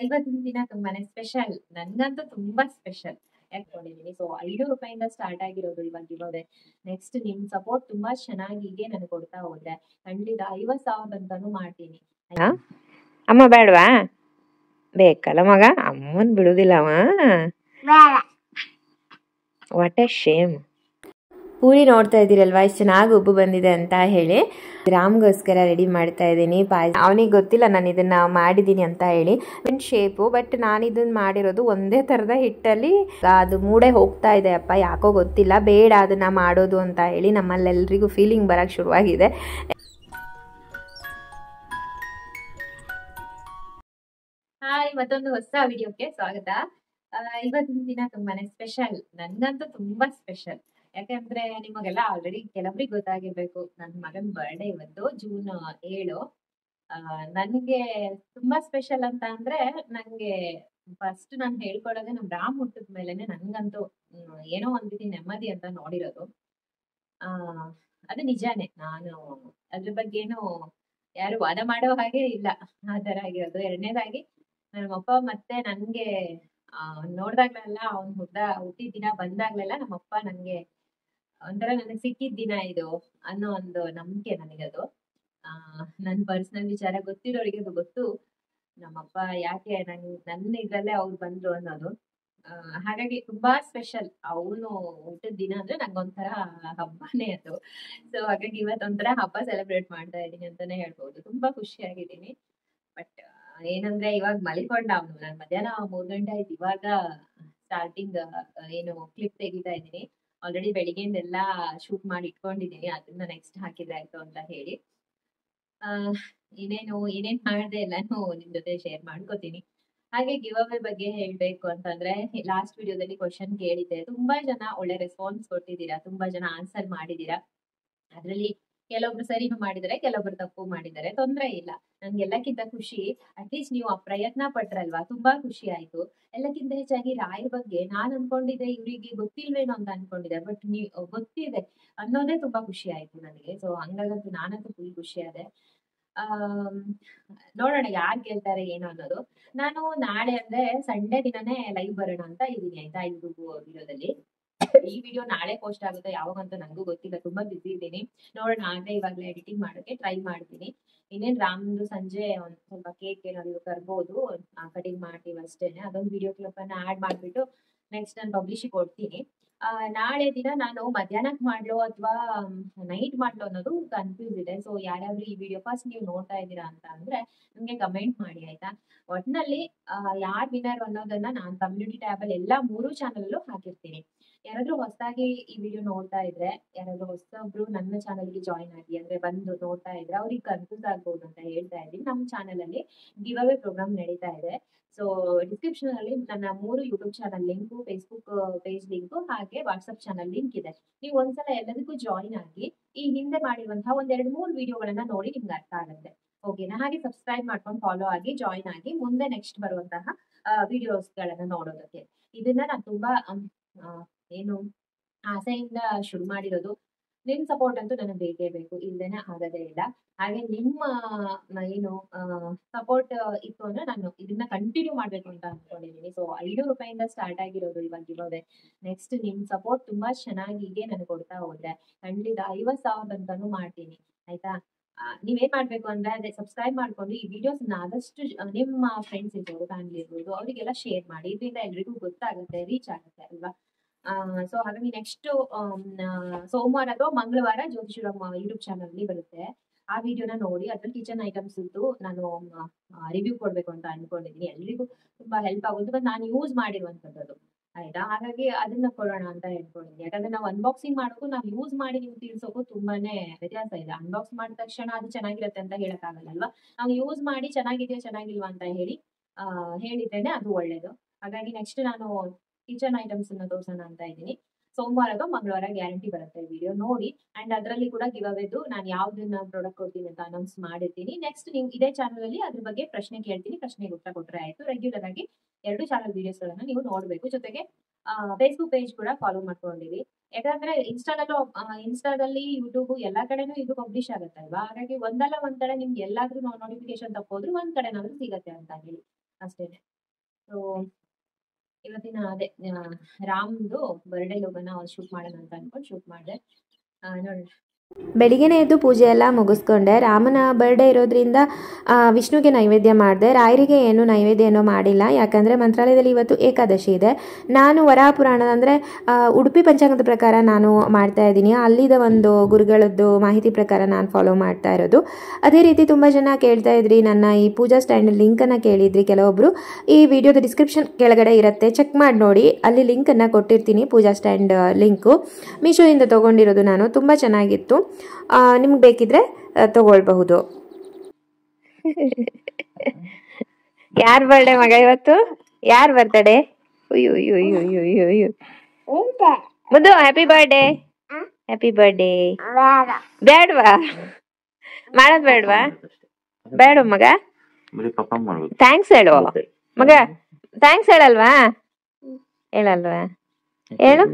ಇವತ್ತಿನ ದಿನ ತುಂಬಾನೇ ಸ್ಪೆಷಲ್. ನನ್ಗಂತೂ ತುಂಬಾ ಸ್ಪೆಷಲ್. ಯಾಕೊಂಡಿದೀನಿ. ಸೊ ₹5 ಸ್ಟಾರ್ಟ್ ಆಗಿರೋದು ಇವಾಗ ಇರೋದೆ. ನೆಕ್ಸ್ಟ್ ನಿಮ್ ಸಪೋರ್ಟ್ ತುಂಬಾ ಚೆನ್ನಾಗಿ ಹೀಗೆ ನನಗೆ ಕೊಡ್ತಾ ಹೋದ್ರೆ ಖಂಡಿತ 50,000 ಅಂತಾನು ಮಾಡ್ತೀನಿ. ಅಮ್ಮ ಬೇಡವಾ? ಬೇಕಲ್ಲ ಮಗ, ಅಮ್ಮನ್ ಬಿಡುದಿಲ್ಲವ. What a shame. ಪೂರಿ ನೋಡ್ತಾ ಇದ್ದೀರಲ್ವಾ ಎಷ್ಟು ಚೆನ್ನಾಗಿ ಉಬ್ಬು ಬಂದಿದೆ ಅಂತ ಹೇಳಿ ರಾಮ್ಗೋಸ್ಕರ ರೆಡಿ ಮಾಡ್ತಾ ಇದ್ದೀನಿ ಪಾಯಸ. ಅವನಿಗೆ ಗೊತ್ತಿಲ್ಲ ನಾನು ಇದನ್ನ ಮಾಡಿದ್ದೀನಿ ಅಂತ ಹೇಳಿ ಶೇಪು, ಬಟ್ ನಾನು ಇದನ್ನ ಮಾಡಿರೋದು ಒಂದೇ ಥರದ ಹಿಟ್ಟಲ್ಲಿ. ಅದು ಮೂಡೆ ಹೋಗ್ತಾ ಇದೆ ಅಪ್ಪ, ಯಾಕೋ ಗೊತ್ತಿಲ್ಲ, ಬೇಡ ಅದನ್ನ ಮಾಡೋದು ಅಂತ ಹೇಳಿ ನಮ್ಮಲ್ಲೆಲ್ರಿಗೂ ಫೀಲಿಂಗ್ ಬರಕ್ಕೆ ಶುರುವಾಗಿದೆ. ಹಾಯ್, ಮತ್ತೊಂದು ಹೊಸ ವಿಡಿಯೋಕ್ಕೆ ಸ್ವಾಗತ. ಇವತ್ತಿನ ದಿನ ತುಂಬಾನೇ ಸ್ಪೆಷಲ್. ನನ್ಗಂತೂ ತುಂಬಾ ಸ್ಪೆಷಲ್. ಯಾಕಂದ್ರೆ ನಿಮಗೆಲ್ಲ ಆಲ್ರೆಡಿ ಕೆಲವರಿಗೆ ಗೊತ್ತಾಗಿರ್ಬೇಕು, ನನ್ನ ಮಗನ ಬರ್ಡೇ ಇವತ್ತು ಜೂನ್ 7. ನನ್ಗೆ ತುಂಬಾ ಸ್ಪೆಷಲ್ ಅಂತ ಅಂದ್ರೆ ನಂಗೆ ಫಸ್ಟ್ ನಾನು ಹೇಳ್ಕೊಳ್ಳೋದೇ ನಮ್ ರಾಮ್ ಹುಟ್ಟಿದ ಮೇಲೆನೆ ನನ್ಗಂತೂ ಏನೋ ಒಂದ್ ರೀತಿ ನೆಮ್ಮದಿ ಅಂತ ನೋಡಿರೋದು. ಆ ಅದು ನಿಜಾನೇ. ನಾನು ಅದ್ರ ಬಗ್ಗೆ ಏನು ಯಾರು ವಾದ ಮಾಡೋ ಹಾಗೆ ಇಲ್ಲ. ಆ ತರ ಆಗಿರೋದು. ಎರಡನೇದಾಗಿ ನಮ್ಮಪ್ಪ ಮತ್ತೆ ನನ್ಗೆ ನೋಡ್ದಾಗ್ಲೆಲ್ಲ ಅವ್ನ್ ಹುಟ್ಟಿದ ದಿನ ಬಂದಾಗ್ಲೆಲ್ಲ ನಮ್ಮಪ್ಪ ನಂಗೆ ಒಂಥರ ನನಗ್ ಸಿಕ್ಕಿದ ದಿನ ಇದು ಅನ್ನೋ ಒಂದು ನಂಬಿಕೆ ನನಗದು. ನನ್ ಪರ್ಸನಲ್ ವಿಚಾರ ಗೊತ್ತಿರೋರಿಗೆ ಅದು ಗೊತ್ತು. ನಮ್ಮಪ್ಪ ಯಾಕೆ ನನ್ನ ಇದ್ರಲ್ಲೇ ಅವ್ರು ಬಂದ್ರು ಅನ್ನೋದು. ಹಾಗಾಗಿ ತುಂಬಾ ಸ್ಪೆಷಲ್. ಅವನು ಹುಟ್ಟಿದ ದಿನ ಅಂದ್ರೆ ನಂಗೊಂಥರ ಹಬ್ಬನೇ ಅದು. ಸೊ ಹಾಗಾಗಿ ಇವತ್ತೊಂಥರ ಹಬ್ಬ ಸೆಲೆಬ್ರೇಟ್ ಮಾಡ್ತಾ ಇದೀನಿ ಅಂತಾನೆ ಹೇಳ್ಬೋದು. ತುಂಬಾ ಖುಷಿಯಾಗಿದ್ದೀನಿ. ಬಟ್ ಏನಂದ್ರೆ ಇವಾಗ ಮಲಿಕೊಂಡ ಅವ್ನು. ನಾನ್ ಮಧ್ಯಾಹ್ನ 3 ಗಂಟೆ ಆಯ್ತು ಇವಾಗ ಸ್ಟಾರ್ಟಿಂಗ್ ಏನು ಕ್ಲಿಪ್ ತೆಗಿತಾ ಇದ್ದೀನಿ. ಆಲ್ರೆಡಿ ಬೆಳಿಗ್ಗೆಯಿಂದೆಲ್ಲ ಶೂಟ್ ಮಾಡಿ ಇಟ್ಕೊಂಡಿದೀನಿ. ಅದನ್ನ ನೆಕ್ಸ್ಟ್ ಹಾಕಿದ್ರೆ ಆಯ್ತು ಅಂತ ಹೇಳಿ. ಏನೇನ್ ಮಾಡ್ದೆ ಎಲ್ಲಾನು ನಿಮ್ ಜೊತೆ ಶೇರ್ ಮಾಡ್ಕೋತೀನಿ. ಹಾಗೆ ಗಿವ್ ಅವೇ ಬಗ್ಗೆ ಹೇಳ್ಬೇಕು ಅಂತಂದ್ರೆ, ಲಾಸ್ಟ್ ವಿಡಿಯೋದಲ್ಲಿ ಕ್ವಶನ್ ಕೇಳಿದ್ದೆ. ತುಂಬಾ ಜನ ಒಳ್ಳೆ ರೆಸ್ಪಾನ್ಸ್ ಕೊಟ್ಟಿದ್ದೀರಾ, ತುಂಬಾ ಜನ ಆನ್ಸರ್ ಮಾಡಿದೀರಾ. ಅದ್ರಲ್ಲಿ ಕೆಲವೊಬ್ರು ಸರಿನೂ ಮಾಡಿದ್ದಾರೆ, ಕೆಲವೊಬ್ರು ತಪ್ಪು ಮಾಡಿದ್ದಾರೆ. ತೊಂದ್ರೆ ಇಲ್ಲ. ನನ್ಗೆ ಎಲ್ಲಕ್ಕಿಂತ ಖುಷಿ ಅಟ್ಲೀಸ್ಟ್ ನೀವು ಆ ಪ್ರಯತ್ನ ಪಟ್ರಲ್ವಾ, ತುಂಬಾ ಖುಷಿ ಆಯ್ತು. ಎಲ್ಲಕ್ಕಿಂತ ಹೆಚ್ಚಾಗಿ ರಾಯರ್ ಬಗ್ಗೆ ನಾನ್ ಅನ್ಕೊಂಡಿದ್ದೆ ಇವ್ರಿಗೆ ಗೊತ್ತಿಲ್ವೇನೋ ಅಂತ ಅನ್ಕೊಂಡಿದ್ದೆ, ಬಟ್ ನೀವು ಗೊತ್ತಿದೆ ಅನ್ನೋದೇ ತುಂಬಾ ಖುಷಿ ಆಯ್ತು ನನಗೆ. ಸೊ ಹಂಗಾಗಂತೂ ನಾನಂತೂ ಫುಲ್ ಖುಷಿ ಆದೆ. ನೋಡೋಣ ಯಾರ್ ಗೆಲ್ತಾರೆ ಏನು ಅನ್ನೋದು. ನಾನು ನಾಳೆ ಅಂದ್ರೆ ಸಂಡೇ ದಿನನೇ ಲೈವ್ ಬರೋಣ ಅಂತ ಇದೀನಿ ಆಯ್ತಾ, ಯೂಟ್ಯೂಬ್ ವಿಡಿಯೋದಲ್ಲಿ. ಈ ವಿಡಿಯೋ ನಾಳೆ ಪೋಸ್ಟ್ ಆಗುತ್ತೆ ಯಾವಾಗಂತ ನಂಗೂ ಗೊತ್ತಿಲ್ಲ, ತುಂಬಾ ಬಿಸಿ ಇದ್ದೀನಿ. ನೋಡೋಣ, ಆಗ್ಲೇ ಇವಾಗ್ಲೇ ಎಡಿಟಿಂಗ್ ಮಾಡೋಕೆ ಟ್ರೈ ಮಾಡ್ತೀನಿ. ಇನ್ನೇನ್ ರಾಮ್ದು ಸಂಜೆ ಒಂದ್ ಸ್ವಲ್ಪ ಕೇಕ್ ಏನಾದ್ರು ತರ್ಬೋದು, ಕಟಿಂಗ್ ಮಾಡ್ತೀವಿ ಅಷ್ಟೇನೆ. ಅದೊಂದು ವಿಡಿಯೋ ಕ್ಲಿಪ್ ಅನ್ನ ಆಡ್ ಮಾಡ್ಬಿಟ್ಟು ನೆಕ್ಸ್ಟ್ ನಾನು ಪಬ್ಲಿಷ್ ಕೊಡ್ತೀನಿ. ನಾಳೆ ದಿನ ನಾನು ಮಧ್ಯಾಹ್ನಕ್ಕೆ ಮಾಡ್ಲೋ ಅಥವಾ ನೈಟ್ ಮಾಡ್ಲೋ ಅನ್ನೋದು ಕನ್ಫ್ಯೂಸ್ ಇದೆ. ಸೊ ಯಾರಾದ್ರೂ ಈ ವಿಡಿಯೋ ಫಸ್ಟ್ ನೀವು ನೋಡ್ತಾ ಇದ್ದೀರಾ ಅಂತ ಅಂದ್ರೆ ನಮ್ಗೆ ಕಮೆಂಟ್ ಮಾಡಿ ಆಯ್ತಾ. ಒಟ್ನಲ್ಲಿ ಯಾರ್ ವಿನ್ನರ್ ಅನ್ನೋದನ್ನ ನಾನು ಕಮ್ಯುನಿಟಿ ಟ್ಯಾಬ್ ಅಲ್ಲಿ ಎಲ್ಲಾ 3 ಚಾನಲ್ ಹಾಕಿರ್ತೀನಿ. ಯಾರಾದ್ರೂ ಹೊಸದಾಗಿ ಈ ವಿಡಿಯೋ ನೋಡ್ತಾ ಇದ್ರೆ, ಯಾರಾದ್ರೂ ಹೊಸಬ್ರು ನನ್ನ ಚಾನಲ್ಗೆ ಜಾಯಿನ್ ಆಗಿ ಅಂದ್ರೆ ಬಂದು ನೋಡ್ತಾ ಇದ್ರೆ ಅವ್ರಿಗೆ ಕನ್ಫ್ಯೂಸ್ ಆಗ್ಬೋದು ಅಂತ ಹೇಳ್ತಾ ಇದ್ದೀನಿ. ನಮ್ಮ ಚಾನಲ್ ಅಲ್ಲಿ ಗಿವ್ ಅವೇ ಪ್ರೋಗ್ರಾಮ್ ನಡೀತಾ ಇದೆ. ಸೊ ಡಿಸ್ಕ್ರಿಪ್ಷನ್ ಅಲ್ಲಿ ನನ್ನ 3 YouTube channel link, Facebook page link, ಹಾಗೆ ವಾಟ್ಸ್ಆಪ್ ಚಾನಲ್ ಲಿಂಕ್ ಇದೆ. ನೀವು ಒಂದ್ಸಲ ಎಲ್ಲದಕ್ಕೂ ಜಾಯಿನ್ ಆಗಿ ಈ ಹಿಂದೆ ಮಾಡಿರುವಂತಹ ಒಂದ್ 2-3 ವಿಡಿಯೋಗಳನ್ನ ನೋಡಿ ನಿಮ್ಗೆ ಅರ್ಥ ಆಗುತ್ತೆ. ಓಕೆನಾ? ಹಾಗೆ ಸಬ್ಸ್ಕ್ರೈಬ್ ಮಾಡ್ಕೊಂಡು ಫಾಲೋ ಆಗಿ ಜಾಯಿನ್ ಆಗಿ ಮುಂದೆ ನೆಕ್ಸ್ಟ್ ಬರುವಂತಹ ವಿಡಿಯೋಸ್ ಗಳನ್ನ ನೋಡೋದಕ್ಕೆ. ಇದನ್ನ ನಾನು ತುಂಬಾ ಏನು ಆಸೆಯಿಂದ ಶುರು ಮಾಡಿರೋದು. ನಿಮ್ ಸಪೋರ್ಟ್ ಅಂತೂ ನನಗೆ ಬೇಕೇ ಬೇಕು, ಇಲ್ದೇನೆ ಆಗೋದೇ ಇಲ್ಲ. ಹಾಗೆ ನಿಮ್ಮ ಏನು ಸಪೋರ್ಟ್ ಇತ್ತು ಅಂದ್ರೆ ನಾನು ಇದನ್ನ ಕಂಟಿನ್ಯೂ ಮಾಡ್ಬೇಕು ಅಂತ ಅನ್ಕೊಂಡಿದೀನಿ. ಸೊ ₹5 ಸ್ಟಾರ್ಟ್ ಆಗಿರೋದು ಇವಾಗ ಇರೋದೆ. ನೆಕ್ಸ್ಟ್ ನಿಮ್ ಸಪೋರ್ಟ್ ತುಂಬಾ ಚೆನ್ನಾಗಿ ಹೀಗೆ ನನಗೆ ಕೊಡ್ತಾ ಹೋದ್ರೆ ಖಂಡಿತ 50,000 ಅಂತಾನು ಮಾಡ್ತೀನಿ ಆಯ್ತಾ. ನೀವೇನ್ ಮಾಡ್ಬೇಕು ಅಂದ್ರೆ ಅದೇ ಸಬ್ಸ್ಕ್ರೈಬ್ ಮಾಡ್ಕೊಂಡು ಈ ವಿಡಿಯೋಸ್ ಆದಷ್ಟು ನಿಮ್ಮ ಫ್ರೆಂಡ್ಸ್ ಇರ್ಬೋದು, ಫ್ಯಾಮಿಲಿ ಇರ್ಬೋದು, ಅವರಿಗೆಲ್ಲ ಶೇರ್ ಮಾಡಿ. ಇದರಿಂದ ಎಲ್ರಿಗೂ ಗೊತ್ತಾಗುತ್ತೆ, ರೀಚ್ ಆಗುತ್ತೆ ಅಲ್ವಾ. ಸೊ ಹಾಗಾಗಿ ನೆಕ್ಸ್ಟ್ ಸೋಮವಾರ ಅಥವಾ ಮಂಗಳವಾರ ಜ್ಯೋತಿಷಿರಮ್ಮ ಯೂಟ್ಯೂಬ್ ಚಾನಲ್ ಅಲ್ಲಿ ಬರುತ್ತೆ. ಆ ವಿಡಿಯೋನ ನೋಡಿ ಅದ್ರಲ್ಲಿ ಕಿಚನ್ ಐಟಮ್ಸ್ ಇದ್ದು ನಾನು ರಿವ್ಯೂ ಕೊಡ್ಬೇಕು ಅಂತ ಅನ್ಕೊಂಡಿದೀನಿ. ಎಲ್ರಿಗೂ ತುಂಬಾ ಹೆಲ್ಪ್ ಆಗುತ್ತೆ, ಬಟ್ ನಾನು ಯೂಸ್ ಮಾಡಿರುವಂತದ್ದು ಆಯ್ತಾ. ಹಾಗಾಗಿ ಅದನ್ನ ಕೊಡೋಣ ಅಂತ ಹೇಳ್ಕೊಂಡಿದ್ದೀನಿ. ಯಾಕಂದ್ರೆ ನಾವು ಅನ್ಬಾಕ್ಸಿಂಗ್ ಮಾಡೋಕು ನಾವು ಯೂಸ್ ಮಾಡಿ ನೀವು ತಿಳ್ಸೋಕು ತುಂಬಾನೇ ವ್ಯತ್ಯಾಸ ಇದೆ. ಅನ್ಬಾಕ್ಸ್ ಮಾಡಿದ ತಕ್ಷಣ ಅದು ಚೆನ್ನಾಗಿರುತ್ತೆ ಅಂತ ಹೇಳಕ್ ಆಗಲ್ಲಲ್ವಾ. ನಾವು ಯೂಸ್ ಮಾಡಿ ಚೆನ್ನಾಗಿದೆಯಾ ಚೆನ್ನಾಗಿಲ್ವಾ ಅಂತ ಹೇಳಿ ಹೇಳಿದ್ರೇನೆ ಅದು ಒಳ್ಳೇದು. ಹಾಗಾಗಿ ನೆಕ್ಸ್ಟ್ ನಾನು ಕಿಚನ್ ಐಟಮ್ಸ್ ಅನ್ನ ತೋರ್ಸೋಣ ಅಂತ ಇದ್ದೀನಿ. ಸೋಮವಾರ ಅಥವಾ ಮಂಗಳವಾರ ಗ್ಯಾರಂಟಿ ಬರುತ್ತೆ ವಿಡಿಯೋ ನೋಡಿ. ಅಂಡ್ ಅದರಲ್ಲಿ ಕೂಡ ಗಿವ್ ಅವೇದು ನಾನು ಯಾವ್ದನ್ನ ಪ್ರಾಡಕ್ಟ್ ಕೊಡ್ತೀನಿ ಅಂತ ಅನೌನ್ಸ್ ಮಾಡಿರ್ತೀನಿ. ನೆಕ್ಸ್ಟ್ ನೀವು ಇದೇ ಚಾನಲ್ ಅಲ್ಲಿ ಅದ್ರ ಬಗ್ಗೆ ಪ್ರಶ್ನೆ ಕೇಳ್ತೀನಿ, ಪ್ರಶ್ನೆಗೆ ಉತ್ತರ ಕೊಟ್ರೆ ಆಯ್ತು. ರೆಗ್ಯುಲರ್ ಆಗಿ 2 ಚಾನಲ್ ವಿಡಿಯೋಸ್ ಗಳನ್ನ ನೀವು ನೋಡ್ಬೇಕು. ಜೊತೆಗೆ ಫೇಸ್ಬುಕ್ ಪೇಜ್ ಕೂಡ ಫಾಲೋ ಮಾಡ್ಕೊಂಡಿರಿ. ಯಾಕಂದ್ರೆ ಇನ್ಸ್ಟಾದಲ್ಲಿ ಯೂಟ್ಯೂಬ್ ಎಲ್ಲಾ ಕಡೆನೂ ಇದು ಪಬ್ಲಿಷ್ ಆಗುತ್ತಲ್ವಾ. ಹಾಗಾಗಿ ಒಂದಲ್ಲ ಒಂದ್ ಕಡೆ ನಿಮ್ಗೆ ಎಲ್ಲಾದ್ರೂ ನೋಟಿಫಿಕೇಶನ್ ತಪ್ಪೋದ್ರು ಒಂದ್ ಕಡೆನಾದ್ರೂ ಸಿಗತ್ತೆ ಅಂತ ಹೇಳಿ. ಅಷ್ಟೇನೆ. ಸೊ ಇವತ್ತಿನ ಅದೇ ರಾಮ್ದು ಬರ್ಡೇ ಲೋಗನ ಶೂಟ್ ಮಾಡೋಣ ಅಂತ ಅನ್ಕೊಂಡು ಶೂಟ್ ಮಾಡಿದೆ. ನೋಡೋಣ. ಬೆಳಿಗ್ಗೆನೇ ಎದ್ದು ಪೂಜೆ ಎಲ್ಲ ಮುಗಿಸ್ಕೊಂಡೆ. ರಾಮನ ಬರ್ಡೇ ಇರೋದ್ರಿಂದ ವಿಷ್ಣುಗೆ ನೈವೇದ್ಯ ಮಾಡಿದೆ. ರಾಯರಿಗೆ ಏನು ನೈವೇದ್ಯ ಏನೋ ಮಾಡಿಲ್ಲ, ಯಾಕಂದರೆ ಮಂತ್ರಾಲಯದಲ್ಲಿ ಇವತ್ತು ಏಕಾದಶಿ ಇದೆ. ನಾನು ವರಾಹ ಪುರಾಣದ ಅಂದರೆ ಉಡುಪಿ ಪಂಚಾಂಗದ ಪ್ರಕಾರ ನಾನು ಮಾಡ್ತಾ ಇದ್ದೀನಿ. ಅಲ್ಲಿದ ಒಂದು ಗುರುಗಳದ್ದು ಮಾಹಿತಿ ಪ್ರಕಾರ ನಾನು ಫಾಲೋ ಮಾಡ್ತಾ ಇರೋದು. ಅದೇ ರೀತಿ ತುಂಬ ಜನ ಕೇಳ್ತಾ ಇದ್ರಿ, ನನ್ನ ಈ ಪೂಜಾ ಸ್ಟ್ಯಾಂಡ್ ಲಿಂಕನ್ನು ಕೇಳಿದ್ರಿ ಕೆಲವೊಬ್ಬರು. ಈ ವಿಡಿಯೋದ ಡಿಸ್ಕ್ರಿಪ್ಷನ್ ಕೆಳಗಡೆ ಇರುತ್ತೆ, ಚೆಕ್ ಮಾಡಿ ನೋಡಿ. ಅಲ್ಲಿ ಲಿಂಕನ್ನು ಕೊಟ್ಟಿರ್ತೀನಿ, ಪೂಜಾ ಸ್ಟ್ಯಾಂಡ್ ಲಿಂಕು. ಮೀಶೋಯಿಂದ ತೊಗೊಂಡಿರೋದು ನಾನು, ತುಂಬ ಚೆನ್ನಾಗಿತ್ತು. ನಿಮ್ಗೆ ಬೇಕಿದ್ರೆ ತಗೊಳ್ಬಹುದು. ಯಾರ್ ಬರ್ಡೇ ಮಗ ಇವತ್ತು? ಯಾರ್ ಬರ್ತಡೇ? ಅಯ್ಯೋ ಅಯ್ಯೋ ಅಯ್ಯೋ ಅಯ್ಯೋ ಅಯ್ಯೋ ಅಯ್ಯೋ ಮುದ್ದು, ಹ್ಯಾಪಿ ಬರ್ಡೇ. Happy birthday. ಬೇಡವಾ? ಮಾಡೋದ್ ಬೇಡವಾ? ಬೇಡ ಮಗ. ಥ್ಯಾಂಕ್ಸ್ ಹೇಳು ಮಗ. ಥ್ಯಾಂಕ್ಸ್ ಹೇಳಲ್ವಾ? ಹೇಳಲ್ವಾ? ಹೇಳು.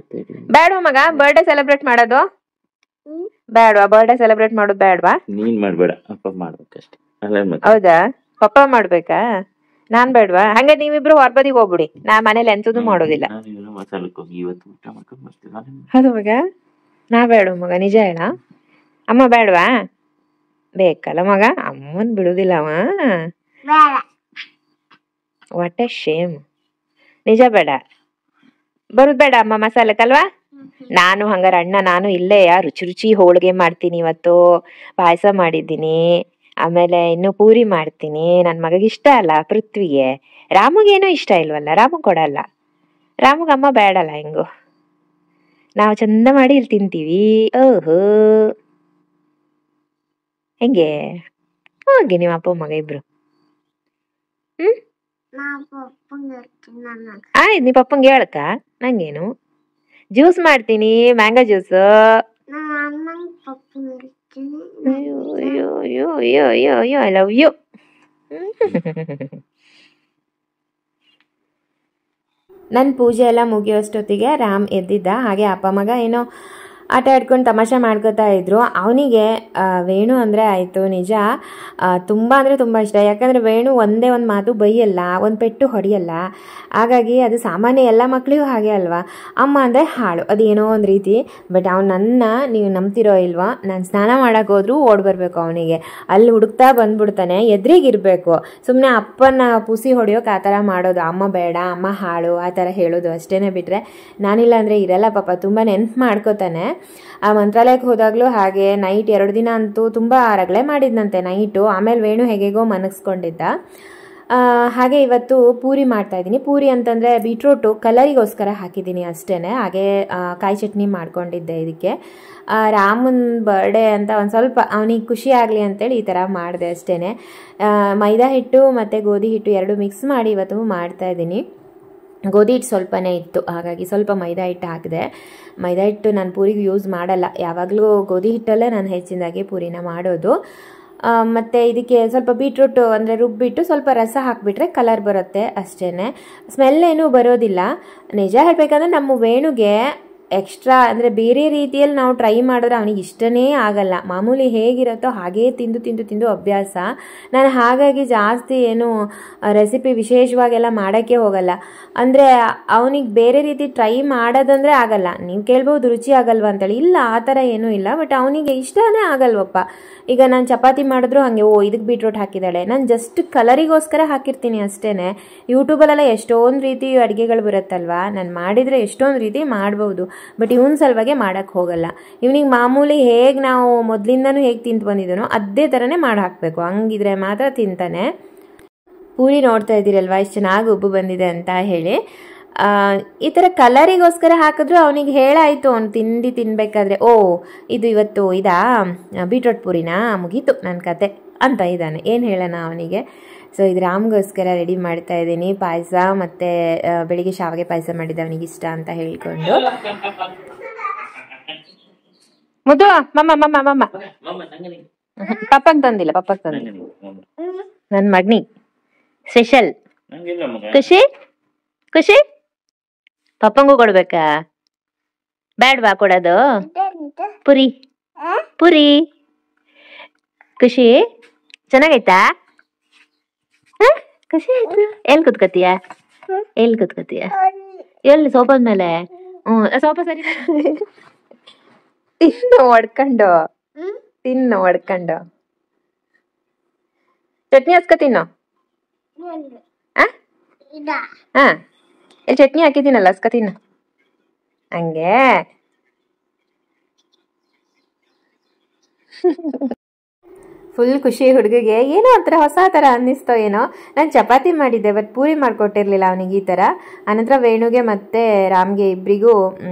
ಬೇಡವಾ ಮಗ ಬರ್ಡೇ ಸೆಲೆಬ್ರೇಟ್ ಮಾಡೋದು? ಬೇಡವಾ? ಬರ್ಡೇ ಸೆಲೆಬ್ರೇಟ್ ಮಾಡೋದು ಬೇಡವಾ? ನೀನ್ ಮಾಡ್ಬೇಡ, ಅಪ್ಪ ಮಾಡ್ಬೇಕಷ್ಟೇ. ಹೌದಾ? ಪಪ್ಪ ಮಾಡ್ಬೇಕಾ? ನಾನ್ ಬೇಡವಾ? ಹಂಗ ನೀವಿಬ್ರು ಹೊರಬದಿಗೆ ಹೋಗ್ಬಿಡಿ, ನಾ ಮನೇಲಿ ಎಂತದ್ದು ಮಾಡೋದಿಲ್ಲ. ಅದು ಮಗ ನಾ ಬೇಡ ಮಗ, ನಿಜ ಹೇಳ. ಅಮ್ಮ ಬೇಡವಾ? ಬೇಕಲ್ಲ ಮಗ, ಅಮ್ಮನ್ ಬಿಡುದಿಲ್ಲ ಅವ. What a Shem. ನಿಜ ಬೇಡ, ಬರುದ್ ಬೇಡ ಅಮ್ಮ ಮಸಾಲಕ್ಕಲ್ವಾ? ನಾನು ಹಂಗಾರ ಅಣ್ಣ ನಾನು ಇಲ್ಲೇ ರುಚಿ ರುಚಿ ಹೋಳಿಗೆ ಮಾಡ್ತೀನಿ ಇವತ್ತು, ಪಾಯಸ ಮಾಡಿದ್ದೀನಿ, ಆಮೇಲೆ ಇನ್ನು ಪೂರಿ ಮಾಡ್ತೀನಿ. ನನ್ ಮಗಗೆ ಇಷ್ಟ ಅಲ್ಲ ಪೃಥ್ವಿಗೆ. ರಾಮಗೇನೋ ಇಷ್ಟ ಇಲ್ವಲ್ಲ, ರಾಮ ಕೊಡಲ್ಲ. ರಾಮಗ ಅಮ್ಮ ಬೇಡಲ್ಲ. ಹೆಂಗು ನಾವು ಚಂದ ಮಾಡಿ ಇಲ್ಲಿ ತಿಂತೀವಿ. ಓಹೋ ಹೆಂಗೆ ಹೋಗಿ ನಿಮ್ಮ ಅಪ್ಪ ಮಗ ಇಬ್ರು. ಆಯ್ತು, ನೀ ಪಪ್ಪಂಗೆ ಹೇಳಕ್ಕ, ನಂಗೇನು. ಜ್ಯೂಸ್ ಮಾಡ್ತೀನಿ, mango juice. I love you. ನನ್ನ ಪೂಜೆ ಎಲ್ಲ ಮುಗಿಯೋಷ್ಟೊತ್ತಿಗೆ ರಾಮ್ ಎದ್ದಿದ್ದ. ಹಾಗೆ ಅಪ್ಪ ಮಗ ಏನೋ ಆಟ ಆಡ್ಕೊಂಡು ತಮಾಷೆ ಮಾಡ್ಕೋತಾ ಇದ್ರು. ಅವನಿಗೆ ವೇಣು ಅಂದರೆ ಆಯಿತು ನಿಜ ತುಂಬ ಅಂದರೆ ತುಂಬ ಇಷ್ಟ. ಯಾಕಂದರೆ ವೇಣು ಒಂದೇ ಒಂದು ಮಾತು ಬೈಯಲ್ಲ, ಒಂದು ಪೆಟ್ಟು ಹೊಡೆಯಲ್ಲ. ಹಾಗಾಗಿ ಅದು ಸಾಮಾನ್ಯ ಎಲ್ಲ ಮಕ್ಕಳಿಗೂ ಹಾಗೆ ಅಲ್ವಾ. ಅಮ್ಮ ಅಂದರೆ ಹಾಳು, ಅದೇನೋ ಒಂದು ರೀತಿ. ಬಟ್ ಅವ್ನು ನನ್ನ ನೀವು ನಂಬ್ತಿರೋ ಇಲ್ವಾ, ನಾನು ಸ್ನಾನ ಮಾಡೋಕೆ ಹೋದ್ರೂ ಓಡಿ ಬರಬೇಕು ಅವನಿಗೆ. ಅಲ್ಲಿ ಹುಡುಕ್ತಾ ಬಂದ್ಬಿಡ್ತಾನೆ, ಎದುರಿಗಿರಬೇಕು. ಸುಮ್ಮನೆ ಅಪ್ಪನ ಪುಸಿ ಹೊಡೆಯೋಕೆ ಆ ಥರ ಮಾಡೋದು. ಅಮ್ಮ ಬೇಡ, ಅಮ್ಮ ಹಾಳು ಆ ಥರ ಹೇಳೋದು ಅಷ್ಟೇ. ಬಿಟ್ಟರೆ ನಾನಿಲ್ಲ ಅಂದರೆ ಇರಲ್ಲ ಪಾಪ, ತುಂಬ ನೆನ್ಪು ಮಾಡ್ಕೋತಾನೆ. ಆ ಮಂತ್ರಾಲಯಕ್ಕೆ ಹೋದಾಗಲೂ ಹಾಗೆ ನೈಟ್ 2 ದಿನ ಅಂತೂ ತುಂಬ ರಗಳೆ ಮಾಡಿದ್ನಂತೆ ನೈಟು. ಆಮೇಲೆ ವೇಣು ಹೇಗೇಗೋ ಮನಗಿಸ್ಕೊಂಡಿದ್ದ. ಹಾಗೆ ಇವತ್ತು ಪೂರಿ ಮಾಡ್ತಾ ಇದ್ದೀನಿ. ಪೂರಿ ಅಂತಂದರೆ ಬೀಟ್ರೂಟು ಕಲರಿಗೋಸ್ಕರ ಹಾಕಿದ್ದೀನಿ ಅಷ್ಟೇ. ಹಾಗೆ ಕಾಯಿ ಚಟ್ನಿ ಮಾಡ್ಕೊಂಡಿದ್ದೆ ಇದಕ್ಕೆ. ರಾಮನ್ ಬರ್ಡೇ ಅಂತ ಒಂದು ಸ್ವಲ್ಪ ಅವನಿಗೆ ಖುಷಿ ಆಗಲಿ ಅಂತೇಳಿ ಈ ಥರ ಮಾಡಿದೆ ಅಷ್ಟೇ. ಮೈದಾ ಹಿಟ್ಟು ಮತ್ತು ಗೋಧಿ ಹಿಟ್ಟು 2 ಮಿಕ್ಸ್ ಮಾಡಿ ಇವತ್ತು ಮಾಡ್ತಾಯಿದ್ದೀನಿ. ಗೋಧಿ ಹಿಟ್ಟು ಸ್ವಲ್ಪನೇ ಇತ್ತು, ಹಾಗಾಗಿ ಸ್ವಲ್ಪ ಮೈದಾ ಹಿಟ್ಟು ಹಾಕಿದೆ. ಮೈದಾ ಹಿಟ್ಟು ನಾನು ಪೂರಿಗೆ ಯೂಸ್ ಮಾಡಲ್ಲ, ಯಾವಾಗಲೂ ಗೋಧಿ ಹಿಟ್ಟಲ್ಲೇ ನಾನು ಹೆಚ್ಚಿನದಾಗಿ ಪೂರಿನ ಮಾಡೋದು. ಮತ್ತು ಇದಕ್ಕೆ ಸ್ವಲ್ಪ ಬೀಟ್ರೂಟು ಅಂದರೆ ರುಬ್ಬಿಟ್ಟು ಸ್ವಲ್ಪ ರಸ ಹಾಕಿಬಿಟ್ರೆ ಕಲರ್ ಬರುತ್ತೆ ಅಷ್ಟೇ. ಸ್ಮೆಲ್ ಏನೂ ಬರೋದಿಲ್ಲ. ನಿಜ ಹೇಳಬೇಕಂದ್ರೆ ನಮ್ಮ ವೇಣುಗೆ ಎಕ್ಸ್ಟ್ರಾ ಅಂದರೆ ಬೇರೆ ರೀತಿಯಲ್ಲಿ ನಾವು ಟ್ರೈ ಮಾಡಿದ್ರೆ ಅವನಿಗೆ ಇಷ್ಟನೇ ಆಗಲ್ಲ. ಮಾಮೂಲಿ ಹೇಗಿರುತ್ತೋ ಹಾಗೇ ತಿಂದು ತಿಂದು ತಿಂದು ಅಭ್ಯಾಸ. ನಾನು ಹಾಗಾಗಿ ಜಾಸ್ತಿ ಏನು ರೆಸಿಪಿ ವಿಶೇಷವಾಗೆಲ್ಲ ಮಾಡೋಕ್ಕೆ ಹೋಗಲ್ಲ. ಅಂದರೆ ಅವನಿಗೆ ಬೇರೆ ರೀತಿ ಟ್ರೈ ಮಾಡೋದಂದರೆ ಆಗಲ್ಲ. ನೀವು ಕೇಳ್ಬೋದು ರುಚಿ ಆಗಲ್ವ ಅಂತೇಳಿ, ಇಲ್ಲ ಆ ಥರ ಏನೂ ಇಲ್ಲ. ಬಟ್ ಅವನಿಗೆ ಇಷ್ಟನೇ ಆಗಲ್ವಪ್ಪ. ಈಗ ನಾನು ಚಪಾತಿ ಮಾಡಿದ್ರು ಹಾಗೆ, ಇದಕ್ಕೆ ಬೀಟ್ರೂಟ್ ಹಾಕಿದ್ದಾಳೆ, ನಾನು ಜಸ್ಟ್ ಕಲರಿಗೋಸ್ಕರ ಹಾಕಿರ್ತೀನಿ ಅಷ್ಟೇ. ಯೂಟ್ಯೂಬಲ್ಲೆಲ್ಲ ಎಷ್ಟೊಂದು ರೀತಿ ಅಡುಗೆಗಳು ಬರುತ್ತಲ್ವ, ನಾನು ಮಾಡಿದರೆ ಎಷ್ಟೊಂದು ರೀತಿ ಮಾಡ್ಬೋದು. ಬಟ್ ಇವನ ಸಲುವಾಗಿ ಮಾಡೋಕ್ಕೆ ಹೋಗಲ್ಲ. ಇವನಿಗೆ ಮಾಮೂಲಿ ಹೇಗೆ ನಾವು ಮೊದಲಿಂದನೂ ಹೇಗೆ ತಿಂದು ಬಂದಿದ್ದಾನೋ ಅದೇ ಥರನೇ ಮಾಡಿ ಹಾಕಬೇಕು, ಹಂಗಿದ್ರೆ ಮಾತ್ರ ತಿಂತಾನೆ. ಪೂರಿ ನೋಡ್ತಾ ಇದ್ದೀರಲ್ವ ಎಷ್ಟು ಚೆನ್ನಾಗಿ ಉಬ್ಬು ಬಂದಿದೆ ಅಂತ ಹೇಳಿ. ಈ ಥರ ಕಲರಿಗೋಸ್ಕರ ಹಾಕಿದ್ರು ಅವನಿಗೆ ಹೇಳಾಯಿತು. ಅವ್ನು ತಿನ್ಬೇಕಾದ್ರೆ, ಇದು ಇವತ್ತು ಇದಾ ಬೀಟ್ರೂಟ್ ಪೂರಿನಾ, ಮುಗೀತು ನನ್ನ ಕತೆ ಅಂತ ಇದ್ದಾನೆ. ಏನು ಹೇಳೋಣ ಅವನಿಗೆ. ಸೊ ಇದು ರಾಮ್ಗೋಸ್ಕರ ರೆಡಿ ಮಾಡ್ತಾ ಇದ್ದೀನಿ. ಪಾಯಸ ಮತ್ತು ಬೆಳಿಗ್ಗೆ ಶಾವಿಗೆ ಪಾಯಸ ಮಾಡಿದ್ದೆ ಅವನಿಗೆ ಇಷ್ಟ ಅಂತ ಹೇಳ್ಕೊಂಡು. ಮುದ್ದು ಮಮ್ಮ ಪಪ್ಪಂಗೆ ತಂದಿಲ್ಲ, ಪಪ್ಪಂಗೆ ತಂದಿಲ್ಲ, ನನ್ನ ಮಗನಿಗೆ ಸ್ಪೆಷಲ್. ಖುಷಿ ಖುಷಿ ಪಪ್ಪಂಗೂ ಕೊಡ್ಬೇಕಾ? ಬೇಡವಾ ಕೊಡೋದು? ಪುರಿ ಪುರಿ. ಖುಷಿ ಚೆನ್ನಾಗೈತಾ? ಖುಷಿ ಆಯ್ತು. ಎಲ್ಲಿ ಕುತ್ಕತೀಯ? ಎಲ್ಲಿ ಕುತ್ಕತೀಯ? ಎಲ್ಲಿ ಸೋಫಾದ ಮೇಲೆ? ಸೋಫಾ ಸರಿ. ತಿನ್ನು ಹೊಡ್ಕೊಂಡು, ತಿನ್ನು ಹೊಡ್ಕೊಂಡು. ಚಟ್ನಿ ಹಚ್ಕ ತಿನ್ನು. ಹಾ, ಇಲ್ಲಿ ಚಟ್ನಿ ಹಾಕಿದ್ದೀನಲ್ಲ, ಹಸ್ಕ ತಿನ್ನು. ಹಂಗೆ ಫುಲ್ ಖುಷಿ ಹುಡುಗಿಗೆ. ಏನೋ ಒಂಥರ ಹೊಸ ಥರ ಅನ್ನಿಸ್ತೋ ಏನೋ. ನಾನು ಚಪಾತಿ ಮಾಡಿದ್ದೆ, ಬಟ್ ಪೂರಿ ಮಾಡಿಕೊಟ್ಟಿರ್ಲಿಲ್ಲ ಅವನಿಗೆ ಈ ಥರ. ಆನಂತರ ವೇಣುಗೆ ಮತ್ತು ರಾಮ್ಗೆ ಇಬ್ಬರಿಗೂ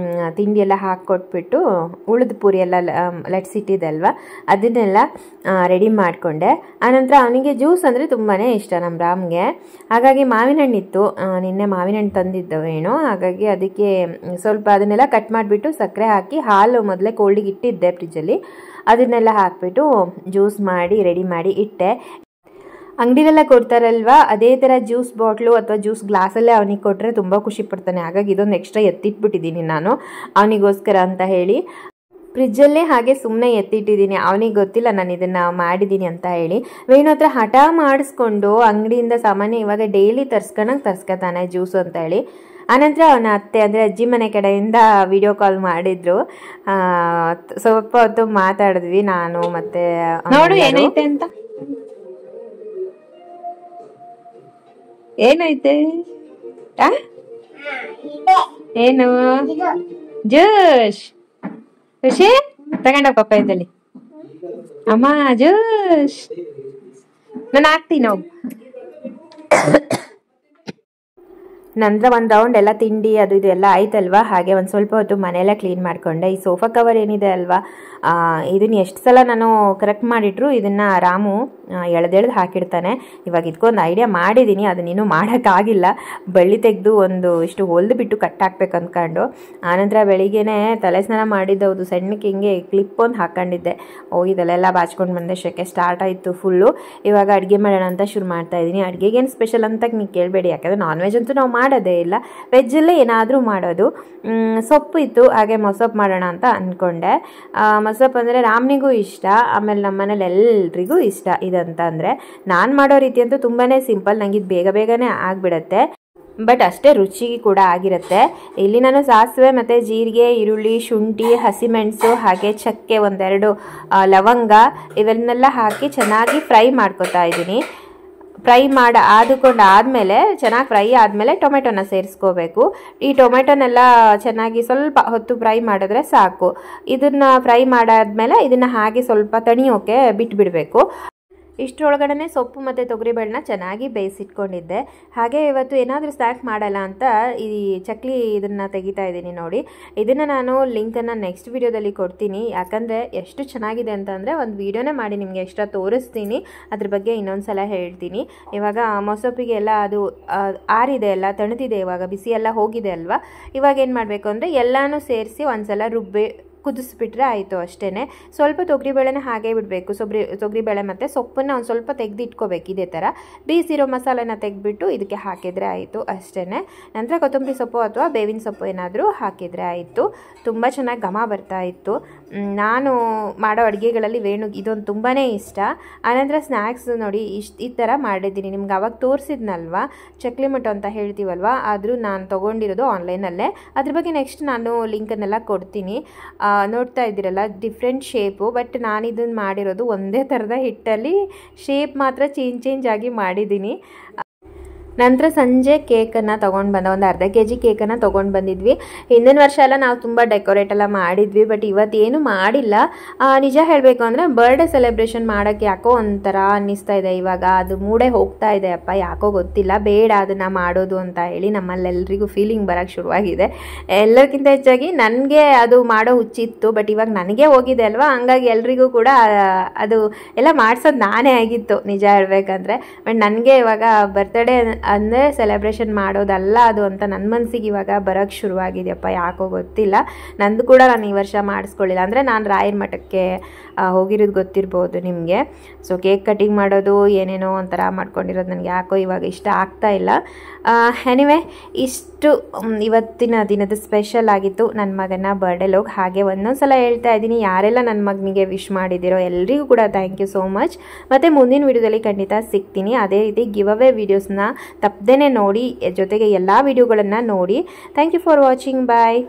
ತಿಂಡಿ ಎಲ್ಲ ಹಾಕ್ಕೊಟ್ಬಿಟ್ಟು ಉಳಿದ ಪೂರಿ ಎಲ್ಲ ಲಟ್ಸಿಟ್ಟಿದೆ ಅಲ್ವಾ, ಅದನ್ನೆಲ್ಲ ರೆಡಿ ಮಾಡಿಕೊಂಡೆ. ಆನಂತರ ಅವನಿಗೆ ಜ್ಯೂಸ್ ಅಂದರೆ ತುಂಬಾ ಇಷ್ಟ ನಮ್ಮ ರಾಮ್ಗೆ. ಹಾಗಾಗಿ ಮಾವಿನ ಹಣ್ಣಿತ್ತು, ನಿನ್ನೆ ಮಾವಿನ ಹಣ್ಣು ತಂದಿದ್ದು ವೇಣು. ಹಾಗಾಗಿ ಅದಕ್ಕೆ ಸ್ವಲ್ಪ ಅದನ್ನೆಲ್ಲ ಕಟ್ ಮಾಡಿಬಿಟ್ಟು ಸಕ್ಕರೆ ಹಾಕಿ, ಹಾಲು ಮೊದಲೇ ಕೋಲ್ಡಿಗೆ ಇಟ್ಟಿದ್ದೆ ಫ್ರಿಜ್ಜಲ್ಲಿ, ಅದನ್ನೆಲ್ಲ ಹಾಕ್ಬಿಟ್ಟು ಜ್ಯೂಸ್ ಮಾಡಿ ರೆಡಿ ಮಾಡಿ ಇಟ್ಟೆ. ಅಂಗಡಿಲೆಲ್ಲ ಕೊಡ್ತಾರಲ್ವಾ, ಅದೇ ಥರ ಜ್ಯೂಸ್ ಬಾಟ್ಲು ಅಥವಾ ಜ್ಯೂಸ್ ಗ್ಲಾಸಲ್ಲೇ ಅವನಿಗೆ ಕೊಟ್ಟರೆ ತುಂಬ ಖುಷಿ ಪಡ್ತಾನೆ. ಹಾಗಾಗಿ ಇದೊಂದು ಎಕ್ಸ್ಟ್ರಾ ಎತ್ತಿಟ್ಬಿಟ್ಟಿದ್ದೀನಿ ನಾನು ಅವನಿಗೋಸ್ಕರ ಅಂತ ಹೇಳಿ. ಫ್ರಿಜ್ಜಲ್ಲೇ ಹಾಗೆ ಸುಮ್ಮನೆ ಎತ್ತಿಟ್ಟಿದ್ದೀನಿ. ಅವನಿಗೆ ಗೊತ್ತಿಲ್ಲ ನಾನು ಇದನ್ನು ಮಾಡಿದ್ದೀನಿ ಅಂತ ಹೇಳಿ. ವೇಣು ಹತ್ರ ಹಠ ಮಾಡಿಸ್ಕೊಂಡು ಅಂಗಡಿಯಿಂದ ಸಾಮಾನ್ಯ ಇವಾಗ ಡೈಲಿ ತರ್ಸ್ಕೊತಾನೆ ಜ್ಯೂಸು ಅಂತ ಹೇಳಿ. ಆನಂತರ ಅವನ ಅತ್ತೆ ಅಂದರೆ ಅಜ್ಜಿ ಮನೆ ಕಡೆಯಿಂದ ವಿಡಿಯೋ ಕಾಲ್ ಮಾಡಿದ್ರು. ಸ್ವಲ್ಪ ಹೊತ್ತು ಮಾತಾಡಿದ್ವಿ ನಾನು ಮತ್ತೆ. ನೋಡು ಏನೈತೆ ಅಂತ. ಏನೈತೆ? ಏನು? ಜ್ಯೂಸ್. ಖುಷಿ ತಗೊಂಡಪ್ಪ ಇದ್ದಲ್ಲಿ. ಅಮ್ಮ ಜ್ಯೂಸ್ ನಾನು ಹಾಕ್ತೀನಿ ಹೋಗು. ನಂತರ ಒಂದು ರೌಂಡ್ ಎಲ್ಲ ತಿಂಡಿ ಅದು ಇದು ಎಲ್ಲ ಆಯ್ತಲ್ವಾ. ಹಾಗೆ ಒಂದು ಸ್ವಲ್ಪ ಹೊತ್ತು ಮನೆಯೆಲ್ಲ ಕ್ಲೀನ್ ಮಾಡಿಕೊಂಡೆ. ಈ ಸೋಫಾ ಕವರ್ ಏನಿದೆ ಅಲ್ವಾ, ಇದನ್ನು ಎಷ್ಟು ಸಲ ನಾನು ಕರೆಕ್ಟ್ ಮಾಡಿಟ್ರು ಇದನ್ನು ರಾಮು ಎಳೆದೆಳೆದು ಹಾಕಿಡ್ತಾನೆ. ಇವಾಗ ಇದಕ್ಕೊಂದು ಐಡಿಯಾ ಮಾಡಿದ್ದೀನಿ, ಅದನ್ನೇನು ಮಾಡೋಕ್ಕಾಗಿಲ್ಲ. ಬಳ್ಳಿ ತೆಗೆದು ಒಂದು ಇಷ್ಟು ಹೊಲ್ದು ಬಿಟ್ಟು ಕಟ್ ಹಾಕ್ಬೇಕು ಅಂದ್ಕೊಂಡು. ಆನಂತರ ಬೆಳಿಗ್ಗೆನೇ ತಲೆ ಸ್ನಾನ ಮಾಡಿದ್ದೌದು, ಸಣ್ಣಕ್ಕೆ ಹಿಂಗೆ ಕ್ಲಿಪ್ ಒಂದು ಹಾಕ್ಕೊಂಡಿದ್ದೆ. ಹೋಗಿದ್ದಲ್ಲೆಲ್ಲ ಬಾಚ್ಕೊಂಡು ಬಂದೆ. ಶೆಕೆ ಸ್ಟಾರ್ಟ್ ಆಯಿತು ಫುಲ್ಲು. ಇವಾಗ ಅಡುಗೆ ಮಾಡೋಣ ಅಂತ ಶುರು ಮಾಡ್ತಾಯಿದ್ದೀನಿ. ಅಡುಗೆಗೇನು ಸ್ಪೆಷಲ್ ಅಂತ ನೀವು ಕೇಳಬೇಡಿ, ಯಾಕಂದರೆ ನಾನ್ ವೆಜ್ ಅಂತೂ ನಾವು ಮಾಡೋದೇ ಇಲ್ಲ. ವೆಜ್ಜಲ್ಲೇ ಏನಾದರೂ ಮಾಡೋದು. ಸೊಪ್ಪು ಇತ್ತು, ಹಾಗೆ ಮೊಸಪ್ಪು ಮಾಡೋಣ ಅಂತ ಅಂದ್ಕೊಂಡೆ. ಮೊಸಪ್ಪು ಅಂದರೆ ರಾಮ್ನಿಗೂ ಇಷ್ಟ, ಆಮೇಲೆ ನಮ್ಮ ಮನೇಲಿ ಎಲ್ರಿಗೂ ಇಷ್ಟ ಇದಂತ. ಅಂದರೆ ನಾನು ಮಾಡೋ ರೀತಿ ಅಂತೂ ತುಂಬಾ ಸಿಂಪಲ್, ನನಗೆ ಇದು ಬೇಗ ಬೇಗನೆ ಆಗಿಬಿಡತ್ತೆ, ಬಟ್ ಅಷ್ಟೇ ರುಚಿಗೆ ಕೂಡ ಆಗಿರುತ್ತೆ. ಇಲ್ಲಿ ನಾನು ಸಾಸಿವೆ ಮತ್ತು ಜೀರಿಗೆ, ಈರುಳ್ಳಿ, ಶುಂಠಿ, ಹಸಿಮೆಣಸು, ಹಾಗೆ ಚಕ್ಕೆ, ಒಂದೆರಡು ಲವಂಗ ಇವನ್ನೆಲ್ಲ ಹಾಕಿ ಚೆನ್ನಾಗಿ ಫ್ರೈ ಮಾಡ್ಕೊತಾ ಇದ್ದೀನಿ. ಫ್ರೈ ಆದಮೇಲೆ ಚೆನ್ನಾಗಿ ಫ್ರೈ ಆದಮೇಲೆ ಟೊಮೆಟೊನ ಸೇರಿಸ್ಕೋಬೇಕು. ಈ ಟೊಮೆಟೊನೆಲ್ಲ ಚೆನ್ನಾಗಿ ಸ್ವಲ್ಪ ಹೊತ್ತು ಫ್ರೈ ಮಾಡಿದ್ರೆ ಸಾಕು. ಇದನ್ನು ಫ್ರೈ ಮಾಡಾದ್ಮೇಲೆ ಇದನ್ನು ಹಾಗೆ ಸ್ವಲ್ಪ ತಣಿಯೋಕೆ ಬಿಟ್ಬಿಡಬೇಕು. ಇಷ್ಟರೊಳಗಡೆ ಸೊಪ್ಪು ಮತ್ತು ತೊಗರಿಬೇಳನ್ನ ಚೆನ್ನಾಗಿ ಬೇಯಿಸಿಟ್ಕೊಂಡಿದ್ದೆ. ಹಾಗೆ ಇವತ್ತು ಏನಾದರೂ ಸ್ನ್ಯಾಕ್ ಮಾಡಲ್ಲ ಅಂತ ಈ ಚಕ್ಲಿ ಇದನ್ನು ತೆಗಿತಾ ಇದ್ದೀನಿ ನೋಡಿ. ಇದನ್ನು ನಾನು ಲಿಂಕನ್ನು ನೆಕ್ಸ್ಟ್ ವಿಡಿಯೋದಲ್ಲಿ ಕೊಡ್ತೀನಿ, ಯಾಕಂದರೆ ಎಷ್ಟು ಚೆನ್ನಾಗಿದೆ ಅಂತಂದರೆ ಒಂದು ವಿಡಿಯೋನೇ ಮಾಡಿ ನಿಮಗೆ ಎಕ್ಸ್ಟ್ರಾ ತೋರಿಸ್ತೀನಿ, ಅದ್ರ ಬಗ್ಗೆ ಇನ್ನೊಂದು ಸಲ ಹೇಳ್ತೀನಿ. ಇವಾಗ ಮೊಸಪ್ಪಿಗೆ ಎಲ್ಲ ಅದು ಆರಿದೆ, ಎಲ್ಲ ತಣಿದಿದೆ, ಇವಾಗ ಬಿಸಿ ಎಲ್ಲ ಹೋಗಿದೆ ಅಲ್ವಾ. ಇವಾಗ ಏನು ಮಾಡಬೇಕು ಅಂದರೆ ಎಲ್ಲನೂ ಸೇರಿಸಿ ಒಂದು ಸಲ ಕುದಿಸ್ಬಿಟ್ರೆ ಆಯಿತು ಅಷ್ಟೇ. ಸ್ವಲ್ಪ ತೊಗರಿಬೇಳೆನ ಹಾಗೆ ಬಿಡಬೇಕು. ತೊಗರಿಬೇಳೆ ಮತ್ತು ಸೊಪ್ಪನ್ನು ಒಂದು ಸ್ವಲ್ಪ ತೆಗೆದು ಇಟ್ಕೋಬೇಕು. ಇದೇ ಥರ ಬೇಯಿಸಿರೋ ಮಸಾಲೆನ ತೆಗೆದ್ಬಿಟ್ಟು ಇದಕ್ಕೆ ಹಾಕಿದರೆ ಆಯಿತು ಅಷ್ಟೇ. ನಂತರ ಕೊತ್ತಂಬರಿ ಸೊಪ್ಪು ಅಥವಾ ಬೇವಿನ ಸೊಪ್ಪು ಏನಾದರೂ ಹಾಕಿದರೆ ಆಯಿತು. ತುಂಬ ಚೆನ್ನಾಗಿ ಘಮ ಬರ್ತಾ ಇತ್ತು. ನಾನು ಮಾಡೋ ಅಡುಗೆಗಳಲ್ಲಿ ವೇಣುಗೆ ಇದೊಂದು ತುಂಬಾ ಇಷ್ಟ. ಆನಂತರ ಸ್ನ್ಯಾಕ್ಸ್ ನೋಡಿ ಈ ಥರ ಮಾಡಿದ್ದೀನಿ. ನಿಮ್ಗೆ ಅವಾಗ ತೋರಿಸಿದ್ನಲ್ವ ಚಕ್ಲಿ ಮಟ್ಟು ಅಂತ ಹೇಳ್ತೀವಲ್ವ, ಆದರೂ ನಾನು ತೊಗೊಂಡಿರೋದು ಆನ್ಲೈನಲ್ಲೇ. ಅದ್ರ ಬಗ್ಗೆ ನೆಕ್ಸ್ಟ್ ನಾನು ಲಿಂಕನ್ನೆಲ್ಲ ಕೊಡ್ತೀನಿ. ನೋಡ್ತಾ ಇದ್ದೀರಲ್ಲ ಡಿಫ್ರೆಂಟ್ ಶೇಪು, ಬಟ್ ನಾನು ಇದನ್ನು ಮಾಡಿರೋದು ಒಂದೇ ಥರದ ಹಿಟ್ಟಲ್ಲಿ, ಶೇಪ್ ಮಾತ್ರ ಚೇಂಜ್ ಆಗಿ ಮಾಡಿದ್ದೀನಿ. ನಂತರ ಸಂಜೆ ಕೇಕನ್ನು ತೊಗೊಂಡು ಬಂದ, ಒಂದು ಅರ್ಧ kg ಕೇಕನ್ನು ತೊಗೊಂಡು ಬಂದಿದ್ವಿ. ಹಿಂದಿನ ವರ್ಷ ಎಲ್ಲ ನಾವು ತುಂಬ ಡೆಕೋರೇಟ್ ಎಲ್ಲ ಮಾಡಿದ್ವಿ, ಬಟ್ ಇವತ್ತೇನು ಮಾಡಿಲ್ಲ. ನಿಜ ಹೇಳಬೇಕು ಅಂದರೆ ಬರ್ಡೇ ಸೆಲೆಬ್ರೇಷನ್ ಮಾಡೋಕ್ಕೆ ಯಾಕೋ ಒಂಥರ ಅನ್ನಿಸ್ತಾ ಇದೆ ಇವಾಗ. ಅದು ಮೂಡೇ ಹೋಗ್ತಾ ಇದೆ ಅಪ್ಪ, ಯಾಕೋ ಗೊತ್ತಿಲ್ಲ, ಬೇಡ ಅದನ್ನು ಮಾಡೋದು ಅಂತ ಹೇಳಿ ನಮ್ಮಲ್ಲೆಲ್ರಿಗೂ ಫೀಲಿಂಗ್ ಬರೋಕ್ಕೆ ಶುರುವಾಗಿದೆ. ಎಲ್ಲರಿಗಿಂತ ಹೆಚ್ಚಾಗಿ ನನಗೆ ಅದು ಮಾಡೋ ಹುಚ್ಚಿತ್ತು, ಬಟ್ ಇವಾಗ ನನಗೆ ಹೋಗಿದೆ ಅಲ್ವಾ, ಹಂಗಾಗಿ ಎಲ್ರಿಗೂ ಕೂಡ ಅದು ಎಲ್ಲ ಮಾಡಿಸೋದು ನಾನೇ ಆಗಿತ್ತು ನಿಜ ಹೇಳಬೇಕಂದ್ರೆ. ಬಟ್ ನನಗೆ ಇವಾಗ ಬರ್ತಡೇ ಅಂದರೆ ಸೆಲೆಬ್ರೇಷನ್ ಮಾಡೋದಲ್ಲ ಅದು ಅಂತ ನನ್ನ ಮನಸ್ಸಿಗೆ ಇವಾಗ ಬರೋಕ್ಕೆ ಶುರುವಾಗಿದೆಯಪ್ಪ, ಯಾಕೋ ಗೊತ್ತಿಲ್ಲ. ನಂದು ಕೂಡ ನಾನು ಈ ವರ್ಷ ಮಾಡಿಸ್ಕೊಳ್ಳಿಲ್ಲ. ಅಂದರೆ ನಾನು ರಾಯರ ಮಠಕ್ಕೆ ಹೋಗಿರೋದು ಗೊತ್ತಿರ್ಬೋದು ನಿಮಗೆ. ಸೊ ಕೇಕ್ ಕಟಿಂಗ್ ಮಾಡೋದು ಏನೇನೋ ಒಂಥರ ಮಾಡ್ಕೊಂಡಿರೋದು ನನಗೆ ಯಾಕೋ ಇವಾಗ ಇಷ್ಟ ಆಗ್ತಾ ಇಲ್ಲ. ಎನಿವೆ ಇಷ್ಟು ಇವತ್ತಿನ ದಿನದ ಸ್ಪೆಷಲ್ ಆಗಿತ್ತು ನನ್ನ ಮಗನ ಬರ್ಡೇ ಲೋಗ್. ಹಾಗೆ ಒಂದೊಂದ್ಸಲ ಹೇಳ್ತಾ ಇದ್ದೀನಿ, ಯಾರೆಲ್ಲ ನನ್ನ ಮಗನಿಗೆ ವಿಶ್ ಮಾಡಿದ್ದೀರೋ ಎಲ್ರಿಗೂ ಕೂಡ ಥ್ಯಾಂಕ್ ಯು ಸೋ ಮಚ್. ಮತ್ತು ಮುಂದಿನ ವಿಡಿಯೋದಲ್ಲಿ ಖಂಡಿತ ಸಿಗ್ತೀನಿ. ಅದೇ ರೀತಿ ಗಿವ್ ಅವೇ ವೀಡಿಯೋಸ್ನ ತಪ್ಪದೇ ನೋಡಿ, ಜೊತೆಗೆ ಎಲ್ಲ ವೀಡಿಯೋಗಳನ್ನು ನೋಡಿ. Thank you for watching. Bye.